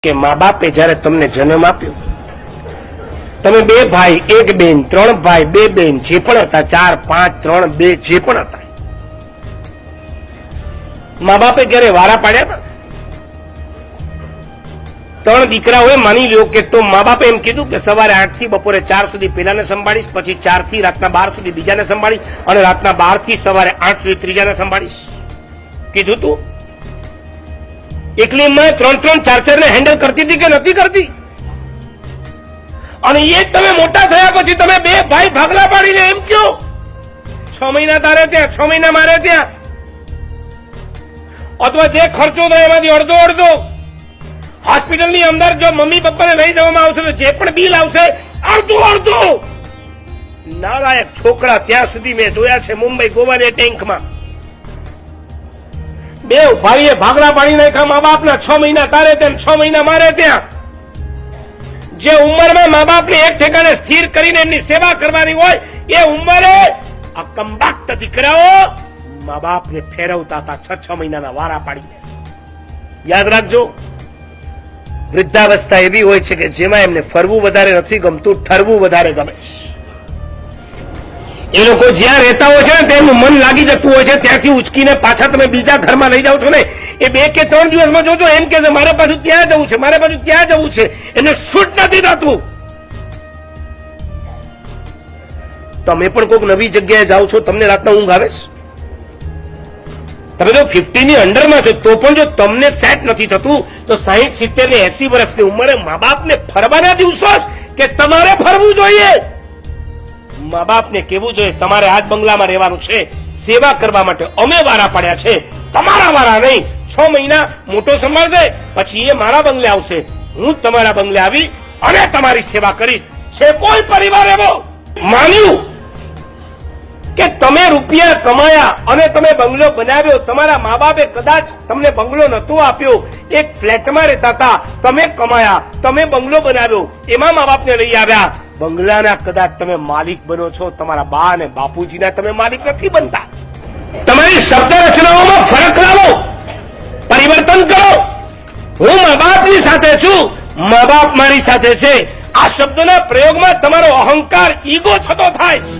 કે મા બાપે જયારે તમને જન્મ આપ્યો, તમે બે ભાઈ એક બેન, ત્રણ ભાઈ બે બેન જે પણ હતા, 4 5 3 2 જે પણ હતા, મા બાપે જયારે વારા પાડ્યા હતા, 3 દીકરાઓએ માની લ્યો કે તો મા બાપે એમ કીધું કે સવારે 8 થી બપોરે 4 સુધી પેલાને સંભાળીશ, પછી 4 થી રાતના 12 સુધી બીજાને સંભાળીશ, અને રાતના 12 થી સવારે 8 સુધી ત્રીજાને સંભાળીશ. કીધું તું એકલી મેં 3 4 ને હેન્ડલ કરતી હતી કે નથી કરતી? અને એ તમે મોટા થયા પછી તમે બે ભાઈ ભાગલા પાડીને એમ કહો 6 મહિના તારે ત્યાં 6 મહિના મારે ત્યાં, અથવા જે ખર્ચો થાય એમાંથી અડધો હોસ્પિટલની અંદર જો મમ્મી પપ્પાને લઈ જવામાં આવશે તો જે પણ બિલ આવશે અડધો. નાલાયક છોકરા ત્યાં સુધી મેં જોયા છે મુંબઈ ગોવાની ટેન્કમાં. બે ભાઈએ ભાગલા પાડી નાખ્યા મા બાપના. 6 મહિના તારે ત્યાં 6 મહિના મારે ત્યાં. જે ઉંમરમાં મા બાપને એક ઠેકાણે સ્થિર કરીને એમની સેવા કરવાની હોય એ ઉંમરે આ કંબાક્ત દીકરાઓ મા બાપને ફેરવતા હતા 6 મહિનાના વારા પાડીને. યાદ રાખજો, વૃદ્ધાવસ્થા એવી હોય છે કે જેમાં એમને ફરવું વધારે નથી ગમતું, ઠરવું વધારે ગમે છે. એ લોકો જ્યાં રહેતા હોય છે ને તેમનું મન લાગી જતું હોય છે, ત્યાંથી ઉચકીને પાછા તમે બીજા ઘરમાં લઈ જાઓ છો ને, એ 2 કે 3 દિવસમાં જોજો એમ કે મારે પાછું ત્યાં જવું છે, મારે પાછું ત્યાં જવું છે, એને શૂટ નથી થતું. તમે પણ કોઈક નવી જગ્યાએ જાઓ છો, તમને રાતના ઊંઘ આવે છે? તમે જો 50 ની અંડરમાં છો તો પણ જો તમને સેટ નથી થતું તો 60 70 ને 80 વર્ષની ઉંમરે મા બાપને ફરવાના દિવસો કે તમારે ફરવું જોઈએ. મા બાપને કેવું જોઈએ તમારે આજ બંગલામાં રહેવાનું છે, સેવા કરવા માટે અમે વારા પાડ્યા છે, તમારા વારા નહીં. 6 મહિના મોટો સંભાળશે, પછી એ મારા બંગલે આવશે, હું તમારા બંગલે આવી અને તમારી સેવા કરીશ. છે કોઈ પરિવાર એવો માન્યું કે તમે રૂપિયા કમાયા અને તમે બંગલો બનાવ્યો, તમારા મા બાપે કદાચ તમને બંગલો નતો આપ્યો, એક ફ્લેટમાં રહેતા હતા, તમે કમાયા, તમે બંગલો બનાવ્યો, એમાં મા બાપને લઈ આવ્યા, બંગલાના કદાચ તમે માલિક બનો છો, તમારા બા અને બાપુજીના તમે માલિક નથી બનતા. તમારી શબ્દ રચનાઓમાં ફરક લાવો, પરિવર્તન કરો. હું મા બાપની સાથે છું, મા બાપ મારી સાથે છે, આ શબ્દના પ્રયોગમાં તમારો અહંકાર, ઈગો છતો થાય.